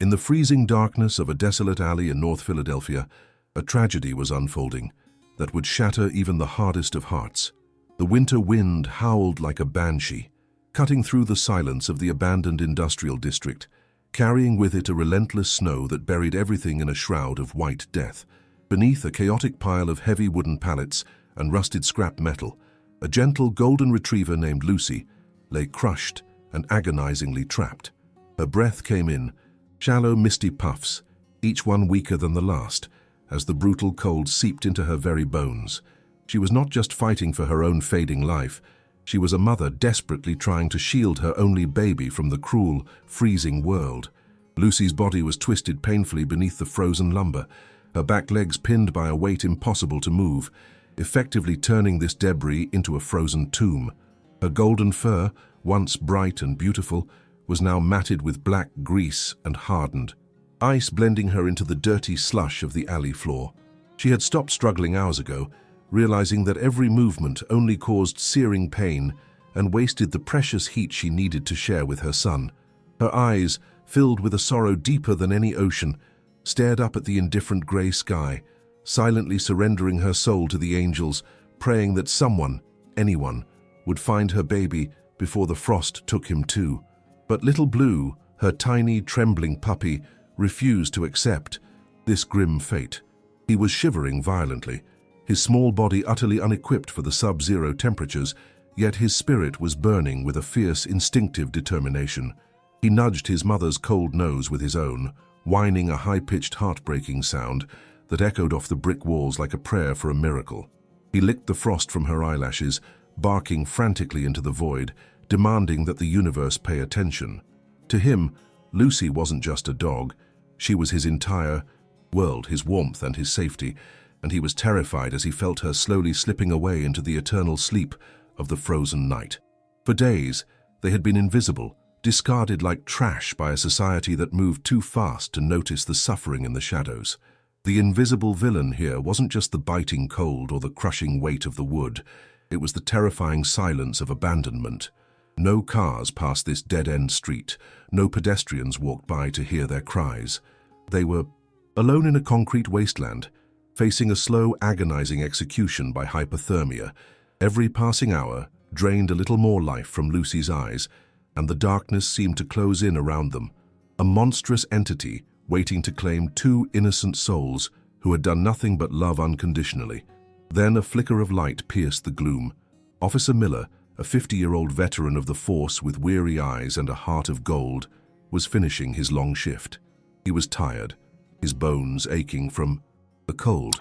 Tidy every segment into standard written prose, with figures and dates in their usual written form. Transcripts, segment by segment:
In the freezing darkness of a desolate alley in North Philadelphia, a tragedy was unfolding that would shatter even the hardest of hearts. The winter wind howled like a banshee, cutting through the silence of the abandoned industrial district, carrying with it a relentless snow that buried everything in a shroud of white death. Beneath a chaotic pile of heavy wooden pallets and rusted scrap metal, a gentle golden retriever named Lucy lay crushed and agonizingly trapped. Her breath came in shallow, misty puffs, each one weaker than the last, as the brutal cold seeped into her very bones. She was not just fighting for her own fading life. She was a mother desperately trying to shield her only baby from the cruel, freezing world. Lucy's body was twisted painfully beneath the frozen lumber, her back legs pinned by a weight impossible to move, effectively turning this debris into a frozen tomb. Her golden fur, once bright and beautiful, was now matted with black grease and hardened, ice blending her into the dirty slush of the alley floor. She had stopped struggling hours ago, realizing that every movement only caused searing pain and wasted the precious heat she needed to share with her son. Her eyes, filled with a sorrow deeper than any ocean, stared up at the indifferent gray sky, silently surrendering her soul to the angels, praying that someone, anyone, would find her baby before the frost took him too. But little Blue, her tiny, trembling puppy, refused to accept this grim fate. He was shivering violently, his small body utterly unequipped for the sub-zero temperatures, yet his spirit was burning with a fierce, instinctive determination. He nudged his mother's cold nose with his own, whining a high-pitched, heartbreaking sound that echoed off the brick walls like a prayer for a miracle. He licked the frost from her eyelashes, barking frantically into the void, demanding that the universe pay attention. To him, Lucy wasn't just a dog. She was his entire world, his warmth and his safety, and he was terrified as he felt her slowly slipping away into the eternal sleep of the frozen night. For days, they had been invisible, discarded like trash by a society that moved too fast to notice the suffering in the shadows. The invisible villain here wasn't just the biting cold or the crushing weight of the wood. It was the terrifying silence of abandonment. No cars passed this dead-end street. No pedestrians walked by to hear their cries. They were alone in a concrete wasteland, facing a slow, agonizing execution by hypothermia. Every passing hour drained a little more life from Lucy's eyes, and the darkness seemed to close in around them, a monstrous entity waiting to claim two innocent souls who had done nothing but love unconditionally. Then a flicker of light pierced the gloom. Officer Miller, a 50-year-old veteran of the force with weary eyes and a heart of gold, was finishing his long shift. He was tired, his bones aching from the cold,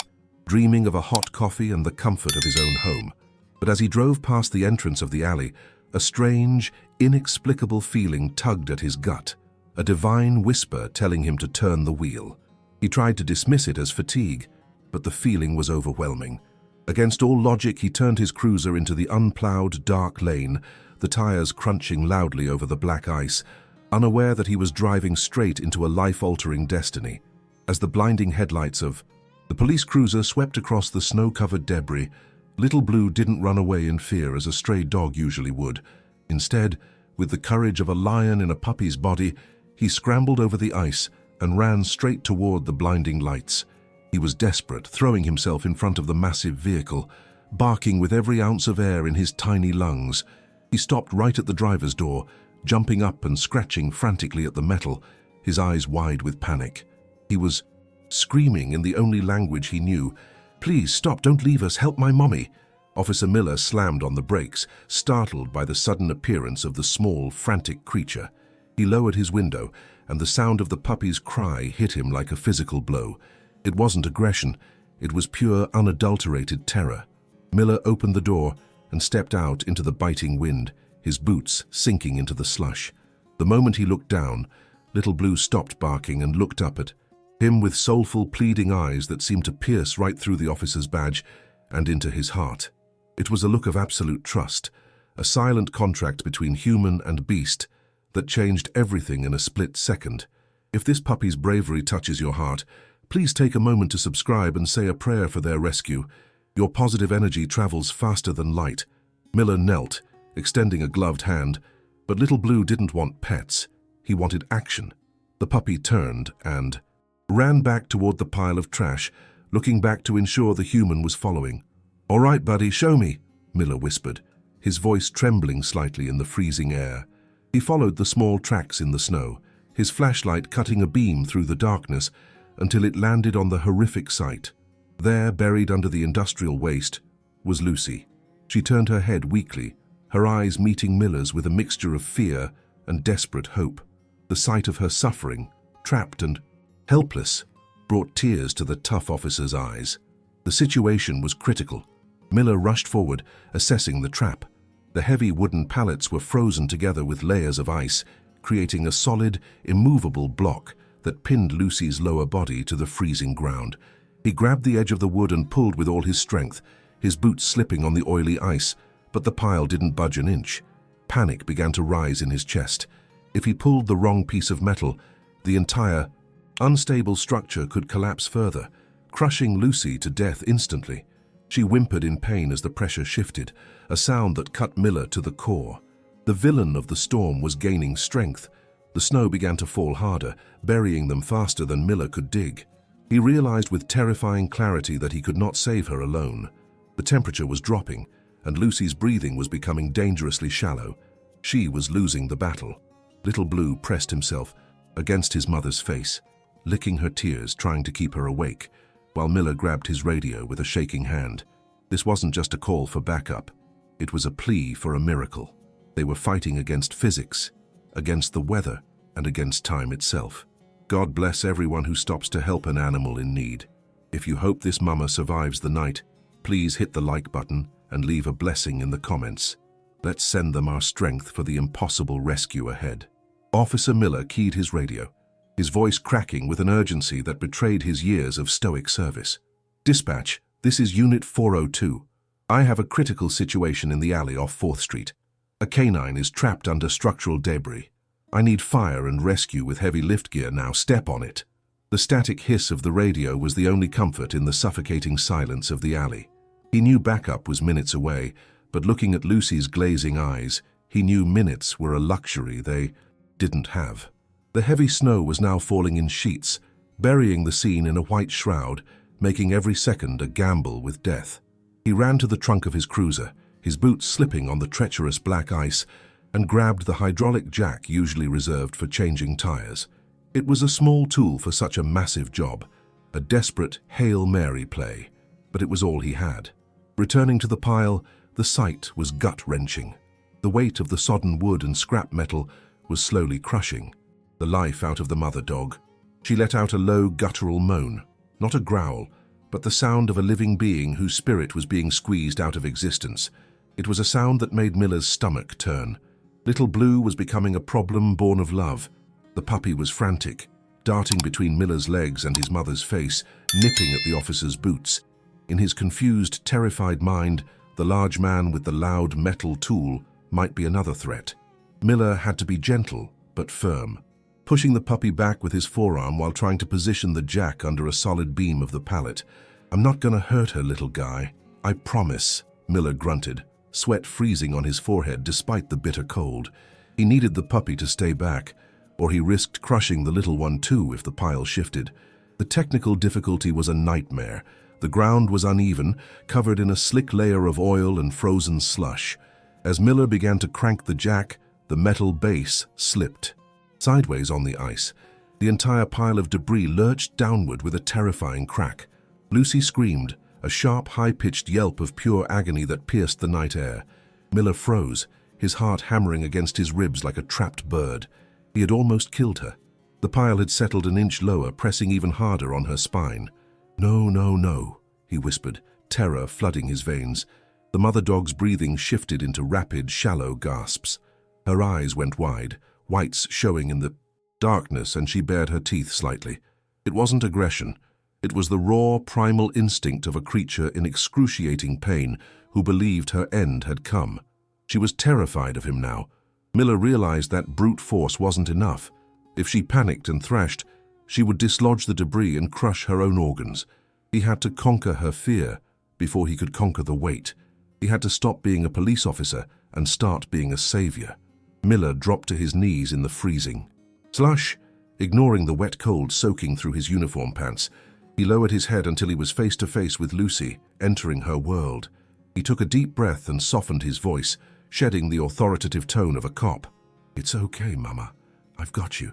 dreaming of a hot coffee and the comfort of his own home. But as he drove past the entrance of the alley, a strange, inexplicable feeling tugged at his gut, a divine whisper telling him to turn the wheel. He tried to dismiss it as fatigue, but the feeling was overwhelming. Against all logic, he turned his cruiser into the unplowed, dark lane, the tires crunching loudly over the black ice, unaware that he was driving straight into a life-altering destiny. As the blinding headlights of the police cruiser swept across the snow-covered debris, Little Blue didn't run away in fear as a stray dog usually would. Instead, with the courage of a lion in a puppy's body, he scrambled over the ice and ran straight toward the blinding lights. He was desperate, throwing himself in front of the massive vehicle, barking with every ounce of air in his tiny lungs. He stopped right at the driver's door, jumping up and scratching frantically at the metal, his eyes wide with panic. He was screaming in the only language he knew, "Please stop, don't leave us, help my mommy." Officer Miller slammed on the brakes, startled by the sudden appearance of the small, frantic creature. He lowered his window, and the sound of the puppy's cry hit him like a physical blow. It wasn't aggression, it was pure, unadulterated terror. Miller opened the door and stepped out into the biting wind, his boots sinking into the slush. The moment he looked down, Little Blue stopped barking and looked up at him with soulful, pleading eyes that seemed to pierce right through the officer's badge and into his heart. It was a look of absolute trust, a silent contract between human and beast that changed everything in a split second. If this puppy's bravery touches your heart, please take a moment to subscribe and say a prayer for their rescue. Your positive energy travels faster than light. Miller knelt, extending a gloved hand, but Little Blue didn't want pets. He wanted action. The puppy turned and ran back toward the pile of trash, looking back to ensure the human was following. "All right, buddy, show me," Miller whispered, his voice trembling slightly in the freezing air. He followed the small tracks in the snow, his flashlight cutting a beam through the darkness until it landed on the horrific sight. There, buried under the industrial waste, was Lucy. She turned her head weakly, her eyes meeting Miller's with a mixture of fear and desperate hope. The sight of her suffering, trapped and helpless, brought tears to the tough officer's eyes. The situation was critical. Miller rushed forward, assessing the trap. The heavy wooden pallets were frozen together with layers of ice, creating a solid, immovable block that pinned Lucy's lower body to the freezing ground. He grabbed the edge of the wood and pulled with all his strength, his boots slipping on the oily ice, but the pile didn't budge an inch. Panic began to rise in his chest. If he pulled the wrong piece of metal, the entire, unstable structure could collapse further, crushing Lucy to death instantly. She whimpered in pain as the pressure shifted, a sound that cut Miller to the core. The villain of the storm was gaining strength. The snow began to fall harder, burying them faster than Miller could dig. He realized with terrifying clarity that he could not save her alone. The temperature was dropping, and Lucy's breathing was becoming dangerously shallow. She was losing the battle. Little Blue pressed himself against his mother's face, licking her tears, trying to keep her awake, while Miller grabbed his radio with a shaking hand. This wasn't just a call for backup. It was a plea for a miracle. They were fighting against physics, against the weather, and against time itself. God bless everyone who stops to help an animal in need. If you hope this mama survives the night, please hit the like button and leave a blessing in the comments. Let's send them our strength for the impossible rescue ahead. Officer Miller keyed his radio, his voice cracking with an urgency that betrayed his years of stoic service. "Dispatch, this is Unit 402. I have a critical situation in the alley off 4th Street. A canine is trapped under structural debris. I need fire and rescue with heavy lift gear now. Step on it." The static hiss of the radio was the only comfort in the suffocating silence of the alley. He knew backup was minutes away, but looking at Lucy's glazing eyes, he knew minutes were a luxury they didn't have. The heavy snow was now falling in sheets, burying the scene in a white shroud, making every second a gamble with death. He ran to the trunk of his cruiser, his boots slipping on the treacherous black ice, and grabbed the hydraulic jack usually reserved for changing tires. It was a small tool for such a massive job, a desperate Hail Mary play, but it was all he had. Returning to the pile, the sight was gut-wrenching. The weight of the sodden wood and scrap metal was slowly crushing the life out of the mother dog. She let out a low guttural moan, not a growl, but the sound of a living being whose spirit was being squeezed out of existence. It was a sound that made Miller's stomach turn. Little Blue was becoming a problem born of love. The puppy was frantic, darting between Miller's legs and his mother's face, nipping at the officer's boots. In his confused, terrified mind, the large man with the loud metal tool might be another threat. Miller had to be gentle, but firm, pushing the puppy back with his forearm while trying to position the jack under a solid beam of the pallet. "I'm not gonna hurt her, little guy. I promise," Miller grunted, sweat freezing on his forehead despite the bitter cold. He needed the puppy to stay back, or he risked crushing the little one too if the pile shifted. The technical difficulty was a nightmare. The ground was uneven, covered in a slick layer of oil and frozen slush. As Miller began to crank the jack, the metal base slipped. Sideways on the ice, the entire pile of debris lurched downward with a terrifying crack. Lucy screamed, a sharp, high-pitched yelp of pure agony that pierced the night air. Miller froze, his heart hammering against his ribs like a trapped bird. He had almost killed her. The pile had settled an inch lower, pressing even harder on her spine. "No, no, no," he whispered, terror flooding his veins. The mother dog's breathing shifted into rapid, shallow gasps. Her eyes went wide, whites showing in the darkness, and she bared her teeth slightly. It wasn't aggression. It was the raw, primal instinct of a creature in excruciating pain who believed her end had come. She was terrified of him now. Miller realized that brute force wasn't enough. If she panicked and thrashed, she would dislodge the debris and crush her own organs. He had to conquer her fear before he could conquer the weight. He had to stop being a police officer and start being a savior. Miller dropped to his knees in the freezing slush. ignoring the wet cold soaking through his uniform pants. He lowered his head until he was face to face with Lucy, entering her world. He took a deep breath and softened his voice, shedding the authoritative tone of a cop. "It's okay, Mama. I've got you.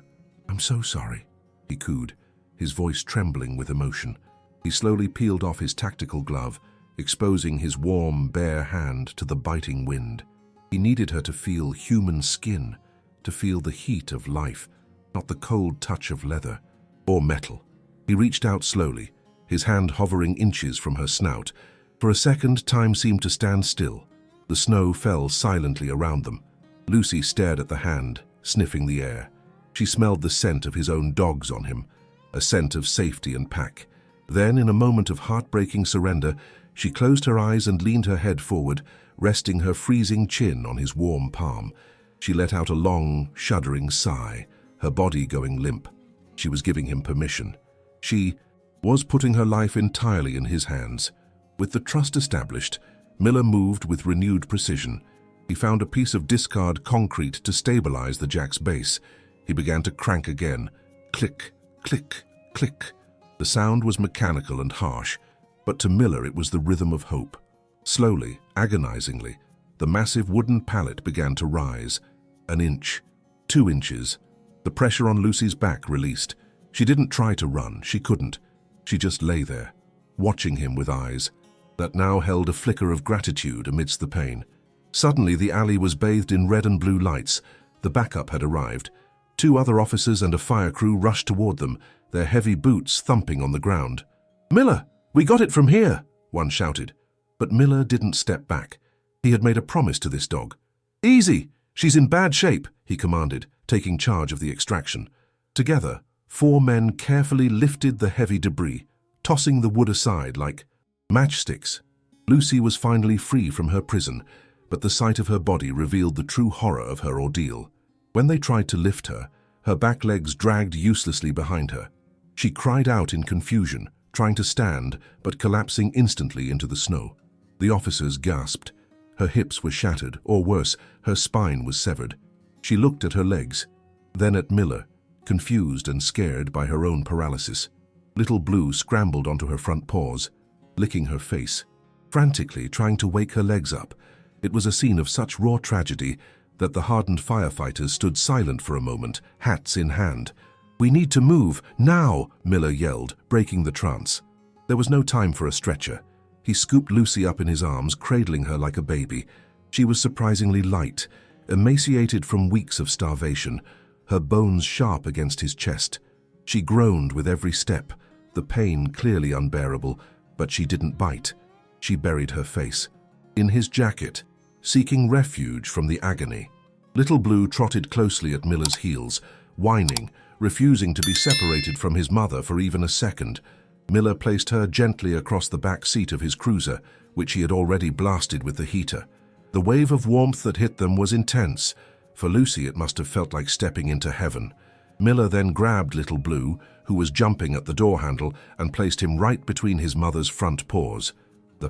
I'm so sorry," he cooed, his voice trembling with emotion. He slowly peeled off his tactical glove, exposing his warm, bare hand to the biting wind. He needed her to feel human skin, to feel the heat of life, not the cold touch of leather or metal. He reached out slowly, his hand hovering inches from her snout. For a second, time seemed to stand still. The snow fell silently around them. Lucy stared at the hand, sniffing the air. She smelled the scent of his own dogs on him, a scent of safety and pack. Then, in a moment of heartbreaking surrender, she closed her eyes and leaned her head forward, resting her freezing chin on his warm palm. She let out a long, shuddering sigh, her body going limp. She was giving him permission. She was putting her life entirely in his hands. With the trust established, Miller moved with renewed precision. He found a piece of discard concrete to stabilize the jack's base. He began to crank again. Click, click, click. The sound was mechanical and harsh, but to Miller it was the rhythm of hope. Slowly, agonizingly, the massive wooden pallet began to rise. 1 inch, 2 inches. The pressure on Lucy's back released. She didn't try to run, she couldn't. She just lay there, watching him with eyes that now held a flicker of gratitude amidst the pain. Suddenly, the alley was bathed in red and blue lights. The backup had arrived. 2 other officers and a fire crew rushed toward them, their heavy boots thumping on the ground. "Miller, we got it from here," one shouted. But Miller didn't step back. He had made a promise to this dog. "Easy, she's in bad shape," he commanded, taking charge of the extraction. Together, 4 men carefully lifted the heavy debris, tossing the wood aside like matchsticks. Lucy was finally free from her prison, but the sight of her body revealed the true horror of her ordeal. When they tried to lift her, her back legs dragged uselessly behind her. She cried out in confusion, trying to stand, but collapsing instantly into the snow. The officers gasped. Her hips were shattered, or worse, her spine was severed. She looked at her legs, then at Miller, confused and scared by her own paralysis. Little Blue scrambled onto her front paws, licking her face, frantically trying to wake her legs up. It was a scene of such raw tragedy that the hardened firefighters stood silent for a moment, hats in hand. "We need to move, now!" Miller yelled, breaking the trance. There was no time for a stretcher. He scooped Lucy up in his arms, cradling her like a baby. She was surprisingly light, emaciated from weeks of starvation, her bones sharp against his chest. She groaned with every step, the pain clearly unbearable, but she didn't bite. She buried her face in his jacket, seeking refuge from the agony. Little Blue trotted closely at Miller's heels, whining, refusing to be separated from his mother for even a second. Miller placed her gently across the back seat of his cruiser, which he had already blasted with the heater. The wave of warmth that hit them was intense. For Lucy, it must have felt like stepping into heaven. Miller then grabbed Little Blue, who was jumping at the door handle, and placed him right between his mother's front paws. The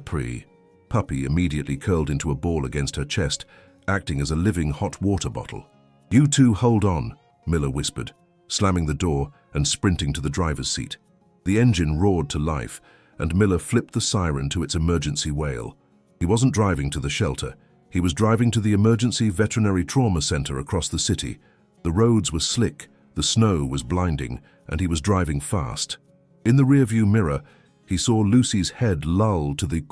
puppy immediately curled into a ball against her chest, acting as a living hot water bottle. "You two hold on," Miller whispered, slamming the door and sprinting to the driver's seat. The engine roared to life, and Miller flipped the siren to its emergency wail. He wasn't driving to the shelter. He was driving to the emergency veterinary trauma center across the city. The roads were slick, the snow was blinding, and he was driving fast. In the rearview mirror, he saw Lucy's head lull to the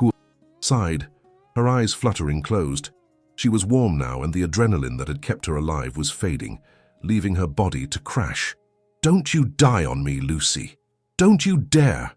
side, her eyes fluttering closed. She was warm now, and the adrenaline that had kept her alive was fading, leaving her body to crash. "Don't you die on me, Lucy! Don't you dare!"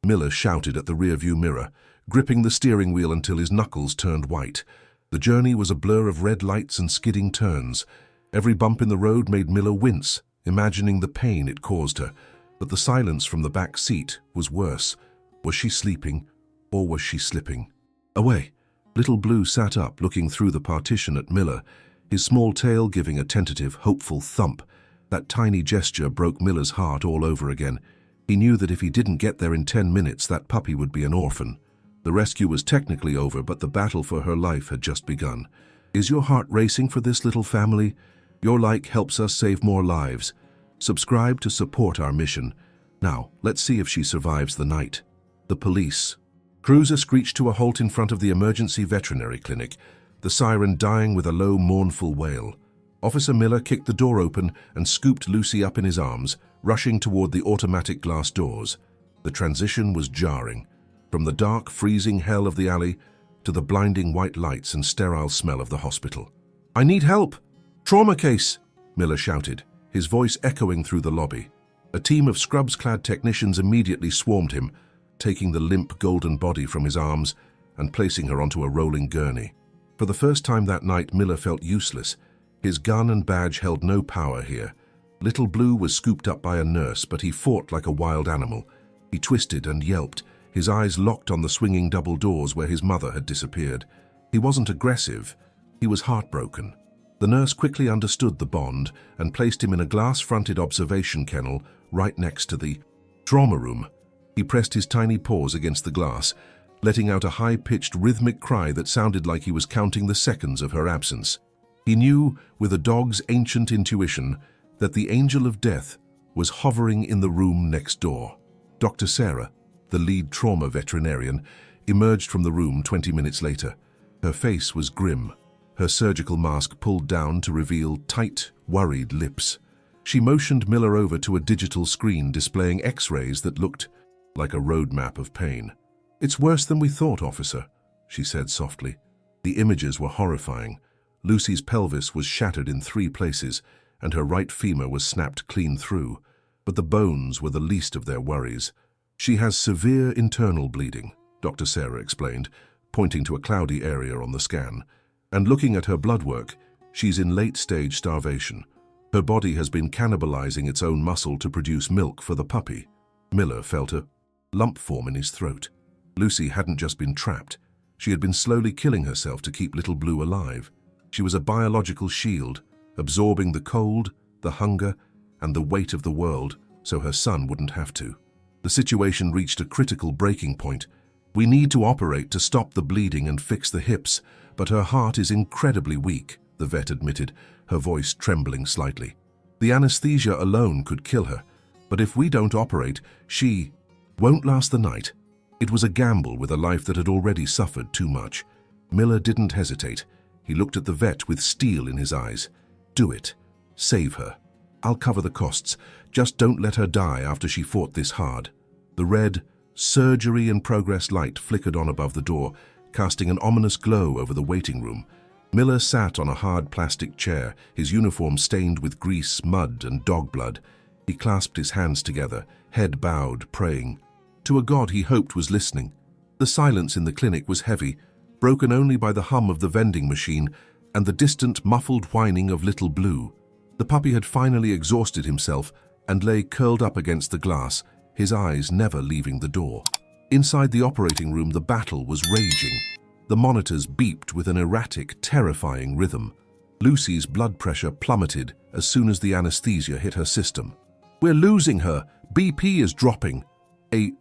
Miller shouted at the rearview mirror, gripping the steering wheel until his knuckles turned white. The journey was a blur of red lights and skidding turns. Every bump in the road made Miller wince, imagining the pain it caused her. But the silence from the back seat was worse. Was she sleeping, or was she slipping? Away. Little Blue sat up, looking through the partition at Miller, his small tail giving a tentative, hopeful thump. That tiny gesture broke Miller's heart all over again. He knew that if he didn't get there in 10 minutes, that puppy would be an orphan. The rescue was technically over, but the battle for her life had just begun. "Is your heart racing for this little family? Your like helps us save more lives." Subscribe to support our mission. Now, let's see if she survives the night. The police. Cruiser screeched to a halt in front of the emergency veterinary clinic, the siren dying with a low, mournful wail. Officer Miller kicked the door open and scooped Lucy up in his arms, rushing toward the automatic glass doors. The transition was jarring, from the dark, freezing hell of the alley to the blinding white lights and sterile smell of the hospital. "I need help! Trauma case!" Miller shouted, his voice echoing through the lobby. A team of scrubs-clad technicians immediately swarmed him, taking the limp golden body from his arms and placing her onto a rolling gurney. For the first time that night, Miller felt useless. His gun and badge held no power here. Little Blue was scooped up by a nurse, but he fought like a wild animal. He twisted and yelped, his eyes locked on the swinging double doors where his mother had disappeared. He wasn't aggressive. He was heartbroken. The nurse quickly understood the bond and placed him in a glass-fronted observation kennel right next to the trauma room. He pressed his tiny paws against the glass, letting out a high-pitched rhythmic cry that sounded like he was counting the seconds of her absence. He knew, with a dog's ancient intuition, that the angel of death was hovering in the room next door. Dr. Sarah, the lead trauma veterinarian, emerged from the room 20 minutes later. Her face was grim, her surgical mask pulled down to reveal tight, worried lips. She motioned Miller over to a digital screen displaying X-rays that looked like a roadmap of pain. "It's worse than we thought, officer," she said softly. The images were horrifying. Lucy's pelvis was shattered in 3 places, and her right femur was snapped clean through. But the bones were the least of their worries. "She has severe internal bleeding," Dr. Sarah explained, pointing to a cloudy area on the scan. "And looking at her blood work, she's in late-stage starvation. Her body has been cannibalizing its own muscle to produce milk for the puppy." Miller felt a lump form in his throat. Lucy hadn't just been trapped. She had been slowly killing herself to keep Little Blue alive. She was a biological shield, absorbing the cold, the hunger, and the weight of the world so her son wouldn't have to. The situation reached a critical breaking point. "We need to operate to stop the bleeding and fix the hips, but her heart is incredibly weak," the vet admitted, her voice trembling slightly. "The anesthesia alone could kill her, but if we don't operate, she won't last the night." It was a gamble with a life that had already suffered too much. Miller didn't hesitate. He looked at the vet with steel in his eyes. "Do it. Save her. I'll cover the costs. Just don't let her die after she fought this hard." The red, surgery in progress light flickered on above the door, casting an ominous glow over the waiting room. Miller sat on a hard plastic chair, his uniform stained with grease, mud, and dog blood. He clasped his hands together, head bowed, praying to a God he hoped was listening. The silence in the clinic was heavy, broken only by the hum of the vending machine and the distant, muffled whining of Little Blue. The puppy had finally exhausted himself and lay curled up against the glass, his eyes never leaving the door. Inside the operating room, the battle was raging. The monitors beeped with an erratic, terrifying rhythm. Lucy's blood pressure plummeted as soon as the anesthesia hit her system. "We're losing her! BP is dropping!" a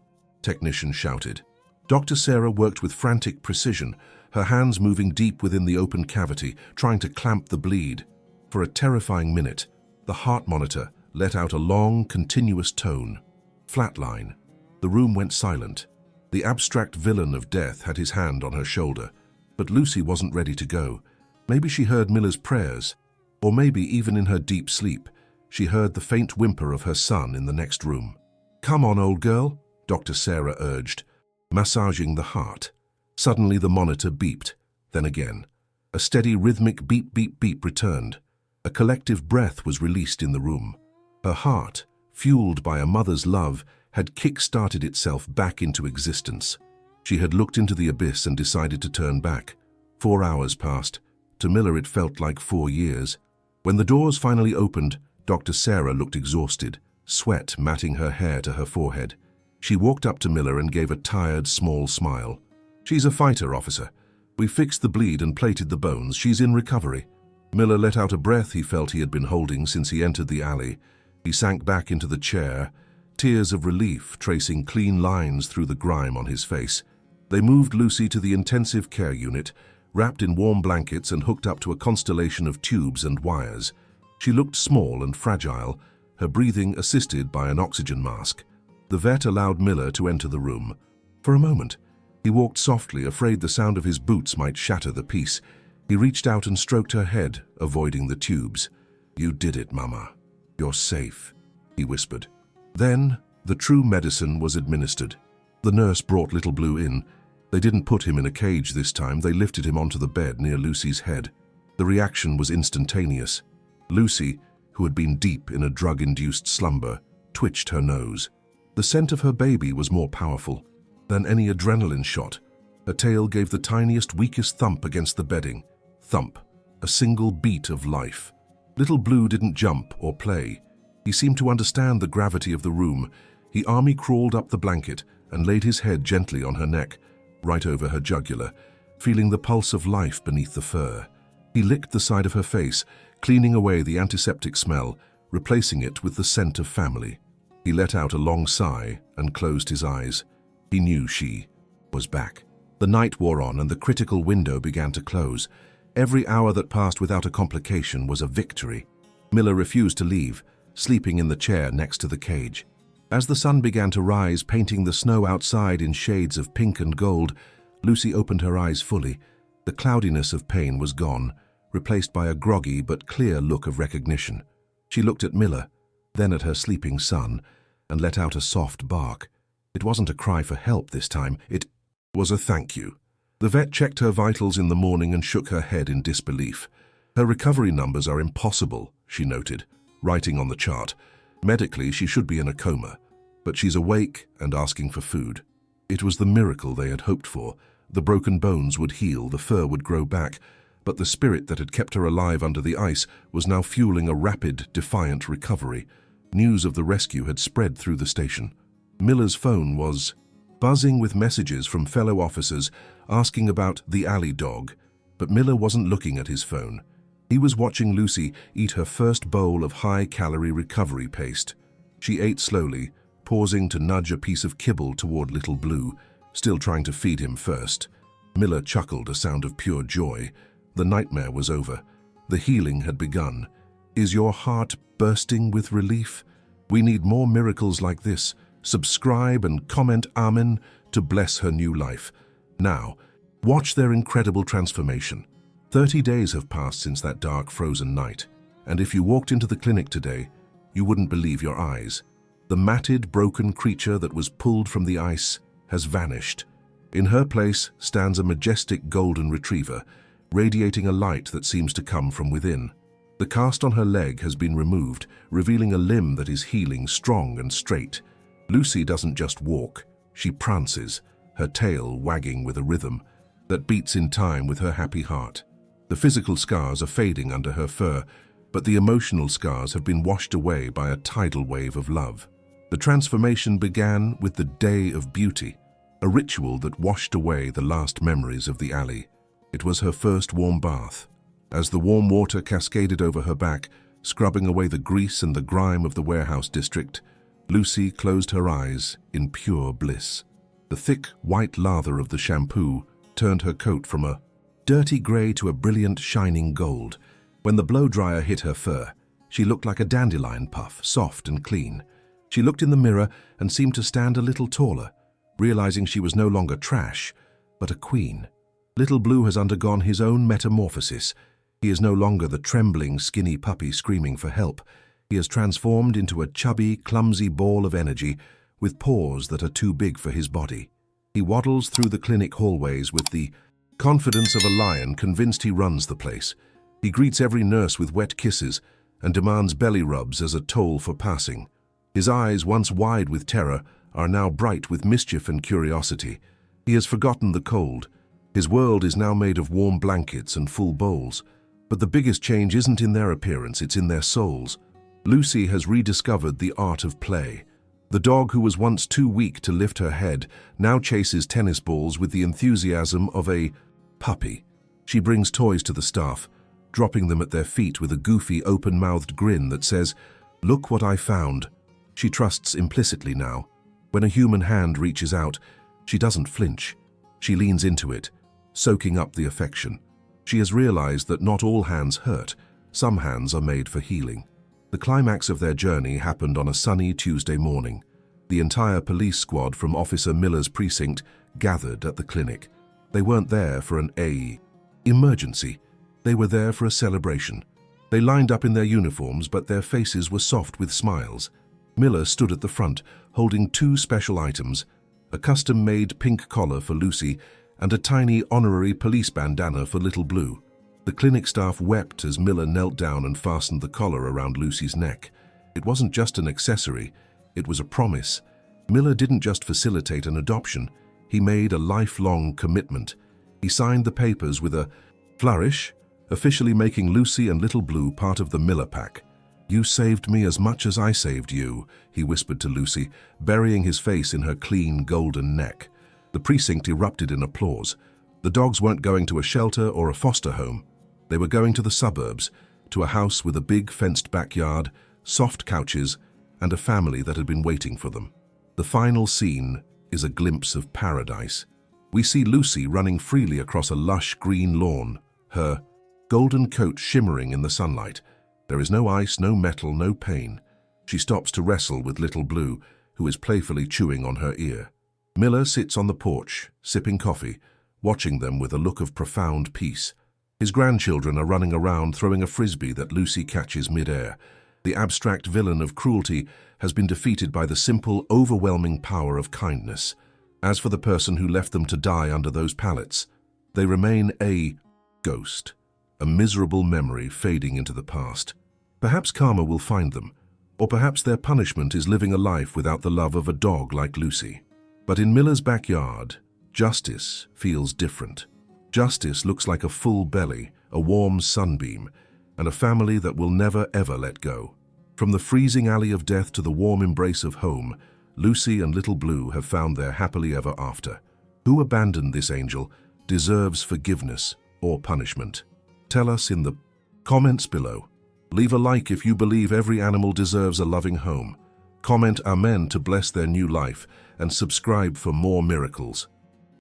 technician shouted. Dr. Sarah worked with frantic precision, her hands moving deep within the open cavity, trying to clamp the bleed. For a terrifying minute, the heart monitor let out a long, continuous tone. Flatline. The room went silent. The abstract villain of death had his hand on her shoulder, but Lucy wasn't ready to go. Maybe she heard Miller's prayers, or maybe even in her deep sleep, she heard the faint whimper of her son in the next room. "Come on, old girl," Dr. Sarah urged, massaging the heart. Suddenly the monitor beeped, then again. A steady rhythmic beep, beep, beep returned. A collective breath was released in the room. Her heart, fueled by a mother's love, had kick-started itself back into existence. She had looked into the abyss and decided to turn back. 4 hours passed. To Miller it felt like 4 years. When the doors finally opened, Dr. Sarah looked exhausted, sweat matting her hair to her forehead. She walked up to Miller and gave a tired, small smile. "She's a fighter, officer. We fixed the bleed and plated the bones. She's in recovery." Miller let out a breath he felt he had been holding since he entered the alley. He sank back into the chair, tears of relief tracing clean lines through the grime on his face. They moved Lucy to the intensive care unit, wrapped in warm blankets and hooked up to a constellation of tubes and wires. She looked small and fragile, her breathing assisted by an oxygen mask. The vet allowed Miller to enter the room. For a moment, he walked softly, afraid the sound of his boots might shatter the peace. He reached out and stroked her head, avoiding the tubes. "You did it, Mama. You're safe," he whispered. Then, the true medicine was administered. The nurse brought Little Blue in. They didn't put him in a cage this time. They lifted him onto the bed near Lucy's head. The reaction was instantaneous. Lucy, who had been deep in a drug-induced slumber, twitched her nose. The scent of her baby was more powerful than any adrenaline shot. Her tail gave the tiniest, weakest thump against the bedding. Thump, a single beat of life. Little Blue didn't jump or play. He seemed to understand the gravity of the room. He army crawled up the blanket and laid his head gently on her neck, right over her jugular, feeling the pulse of life beneath the fur. He licked the side of her face, cleaning away the antiseptic smell, replacing it with the scent of family. He let out a long sigh and closed his eyes. He knew she was back. The night wore on and the critical window began to close. Every hour that passed without a complication was a victory. Miller refused to leave, sleeping in the chair next to the cage. As the sun began to rise, painting the snow outside in shades of pink and gold, Lucy opened her eyes fully. The cloudiness of pain was gone, replaced by a groggy but clear look of recognition. She looked at Miller, then at her sleeping son, and let out a soft bark. It wasn't a cry for help this time, it was a thank you. The vet checked her vitals in the morning and shook her head in disbelief. Her recovery numbers are impossible, she noted, writing on the chart. Medically, she should be in a coma, but she's awake and asking for food. It was the miracle they had hoped for. The broken bones would heal, the fur would grow back, but the spirit that had kept her alive under the ice was now fueling a rapid, defiant recovery. News of the rescue had spread through the station. Miller's phone was buzzing with messages from fellow officers asking about the alley dog, but Miller wasn't looking at his phone. He was watching Lucy eat her first bowl of high-calorie recovery paste. She ate slowly, pausing to nudge a piece of kibble toward Little Blue, still trying to feed him first. Miller chuckled, a sound of pure joy. The nightmare was over. The healing had begun. Is your heart bursting with relief? We need more miracles like this. Subscribe and comment Amen to bless her new life. Now, watch their incredible transformation. 30 days have passed since that dark, frozen night, and if you walked into the clinic today, you wouldn't believe your eyes. The matted, broken creature that was pulled from the ice has vanished. In her place stands a majestic golden retriever, radiating a light that seems to come from within. The cast on her leg has been removed, revealing a limb that is healing, strong and straight. Lucy doesn't just walk, she prances, her tail wagging with a rhythm that beats in time with her happy heart. The physical scars are fading under her fur, but the emotional scars have been washed away by a tidal wave of love. The transformation began with the Day of Beauty, a ritual that washed away the last memories of the alley. It was her first warm bath. As the warm water cascaded over her back, scrubbing away the grease and the grime of the warehouse district, Lucy closed her eyes in pure bliss. The thick, white lather of the shampoo turned her coat from a dirty grey to a brilliant, shining gold. When the blow-dryer hit her fur, she looked like a dandelion puff, soft and clean. She looked in the mirror and seemed to stand a little taller, realizing she was no longer trash, but a queen. Little Blue has undergone his own metamorphosis. He is no longer the trembling, skinny puppy screaming for help. He has transformed into a chubby, clumsy ball of energy with paws that are too big for his body. He waddles through the clinic hallways with the confidence of a lion, convinced he runs the place. He greets every nurse with wet kisses and demands belly rubs as a toll for passing. His eyes, once wide with terror, are now bright with mischief and curiosity. He has forgotten the cold. His world is now made of warm blankets and full bowls. But the biggest change isn't in their appearance, it's in their souls. Lucy has rediscovered the art of play. The dog who was once too weak to lift her head now chases tennis balls with the enthusiasm of a puppy. She brings toys to the staff, dropping them at their feet with a goofy, open-mouthed grin that says, "Look what I found." She trusts implicitly now. When a human hand reaches out, she doesn't flinch. She leans into it, soaking up the affection. She has realized that not all hands hurt. Some hands are made for healing. The climax of their journey happened on a sunny Tuesday morning. The entire police squad from Officer Miller's precinct gathered at the clinic. They weren't there for an emergency. They were there for a celebration. They lined up in their uniforms, but their faces were soft with smiles. Miller stood at the front, holding two special items, a custom-made pink collar for Lucy and a tiny honorary police bandana for Little Blue. The clinic staff wept as Miller knelt down and fastened the collar around Lucy's neck. It wasn't just an accessory, it was a promise. Miller didn't just facilitate an adoption, he made a lifelong commitment. He signed the papers with a flourish, officially making Lucy and Little Blue part of the Miller pack. "You saved me as much as I saved you," he whispered to Lucy, burying his face in her clean, golden neck. The precinct erupted in applause. The dogs weren't going to a shelter or a foster home. They were going to the suburbs, to a house with a big fenced backyard, soft couches, and a family that had been waiting for them. The final scene is a glimpse of paradise. We see Lucy running freely across a lush green lawn, her golden coat shimmering in the sunlight. There is no ice, no metal, no pain. She stops to wrestle with Little Blue, who is playfully chewing on her ear. Miller sits on the porch, sipping coffee, watching them with a look of profound peace. His grandchildren are running around throwing a frisbee that Lucy catches mid-air. The abstract villain of cruelty has been defeated by the simple, overwhelming power of kindness. As for the person who left them to die under those pallets, they remain a ghost, a miserable memory fading into the past. Perhaps karma will find them, or perhaps their punishment is living a life without the love of a dog like Lucy. But in Miller's backyard, justice feels different. Justice looks like a full belly, a warm sunbeam, and a family that will never ever let go. From the freezing alley of death to the warm embrace of home, Lucy and Little Blue have found their happily ever after. Who abandoned this angel deserves forgiveness or punishment? Tell us in the comments below. Leave a like if you believe every animal deserves a loving home. Comment Amen to bless their new life, and subscribe for more miracles.